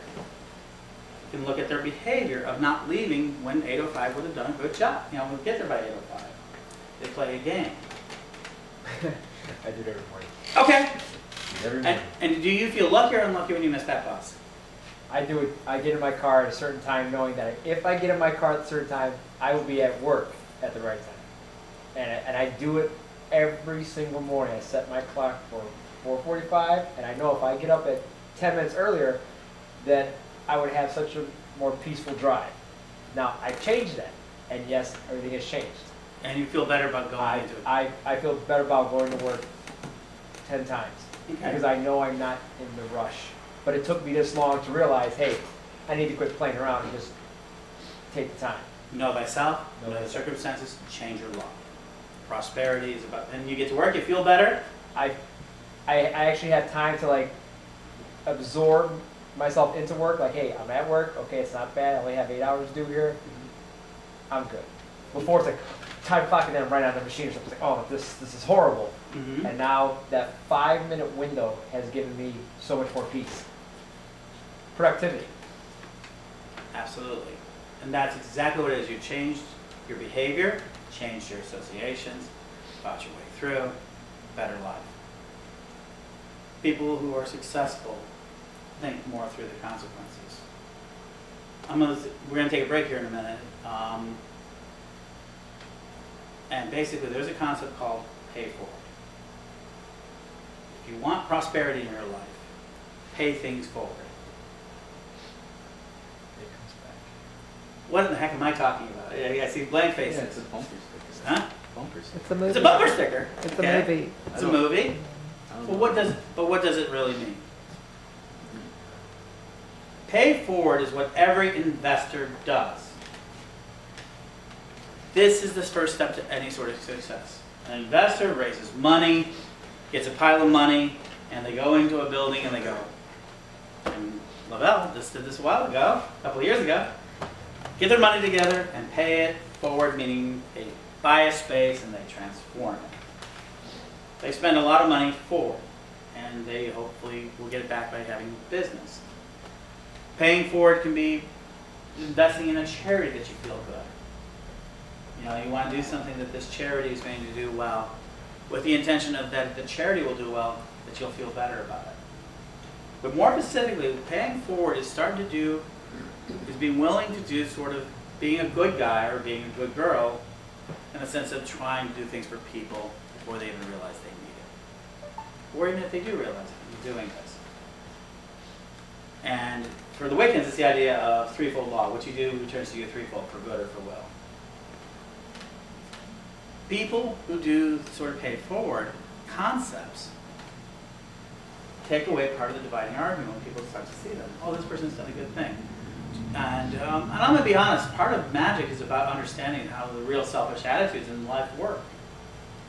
S1: You can look at their behavior of not leaving when 8:05 would have done a good job. You know, we'll get there by 8:05. They play a game.
S5: I do it every morning.
S1: Okay.
S5: Every morning.
S1: And do you feel lucky or unlucky when you miss that bus?
S5: I do it. I get in my car at a certain time, knowing that if I get in my car at a certain time, I will be at work at the right time. And I do it every single morning. I set my clock for 4:45, and I know if I get up at 10 minutes earlier, then I would have such a more peaceful drive. Now, I changed that, and yes, everything has changed.
S1: And you feel better about going into it?
S5: I feel better about going to work 10 times.
S1: Okay.
S5: Because I know I'm not in the rush. But it took me this long to realize, hey, I need to quit playing around and just take the time.
S1: Know thyself,
S5: Know
S1: know the
S5: thyself.
S1: circumstances, change your luck. Prosperity is about, and you get to work, you feel better?
S5: I actually have time to, like, absorb myself into work. Like, hey, I'm at work. Okay, it's not bad. I only have 8 hours to do here. I'm good. Before it's like time clock and then I'm right on the machine or something. It's like, oh, this is horrible.
S1: Mm-hmm.
S5: And now that 5-minute window has given me so much more peace. Productivity.
S1: Absolutely. And that's exactly what it is. You changed your behavior, changed your associations, thought your way through, better life. People who are successful think more through the consequences. We're going to take a break here in a minute. And basically there's a concept called pay forward. If you want prosperity in your life, pay things forward.
S5: It comes back.
S1: What in the heck am I talking about? I see blank faces.
S3: Yeah, it's a bumper sticker.
S1: Huh?
S3: Bumper sticker.
S4: It's a movie.
S1: It's a bumper sticker.
S4: It's
S1: Okay.
S4: a movie.
S1: It's a movie.
S3: I don't
S1: But
S3: know.
S1: what does it really mean? Pay forward is what every investor does. This is the first step to any sort of success. An investor raises money, gets a pile of money, and they go into a building and they go, and Lavelle just did this a while ago, a couple of years ago, get their money together and pay it forward, meaning they buy a space and they transform it. They spend a lot of money forward, and they hopefully will get it back by having business. Paying forward can be investing in a charity that you feel good. You know, you want to do something that this charity is going to do well, with the intention of that the charity will do well, that you'll feel better about it. But more specifically, paying forward is being willing to do sort of being a good guy or being a good girl, in a sense of trying to do things for people before they even realize they need it. or even if they do realize it, you're doing this. And for the Wiccans, it's the idea of threefold law. What you do returns to you threefold, for good or for will. People who do sort of pay forward concepts take away part of the dividing argument when people start to see them. Oh, this person's done a good thing. And I'm going to be honest, part of magic is about understanding how the real selfish attitudes in life work.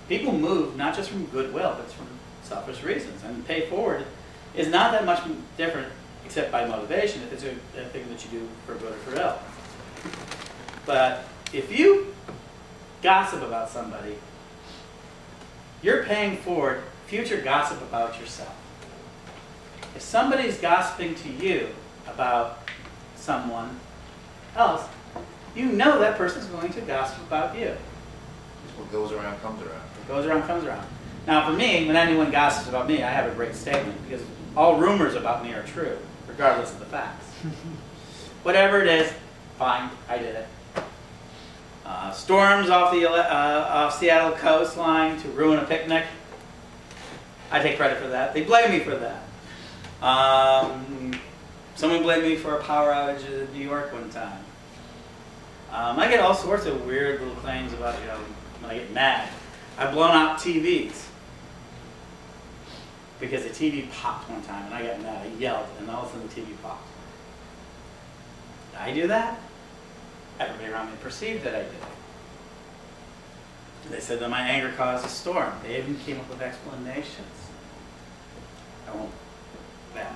S1: People move not just from goodwill, but from selfish reasons. And pay forward is not that much different, except by motivation, if it's a thing that you do for good or for ill. But if you gossip about somebody, you're paying forward future gossip about yourself. If somebody's gossiping to you about someone else, you know that person's going to gossip about you.
S2: What goes around comes around.
S1: What goes around comes around. Now for me, when anyone gossips about me, I have a great statement, because all rumors about me are true, regardless of the facts. Whatever it is, fine, I did it. Storms off the off Seattle coastline to ruin a picnic. I take credit for that. They blame me for that. Someone blamed me for a power outage in New York one time. I get all sorts of weird little claims about, when I get mad. I've blown out TVs because the TV popped one time and I got mad. I yelled and all of a sudden the TV popped. Did I do that? Everybody around me perceived that I did it. They said that my anger caused a storm. They even came up with explanations. I won't. That.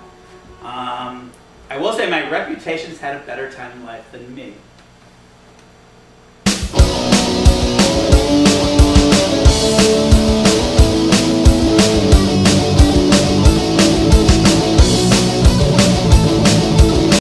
S1: I will say my reputation's had a better time in life than me.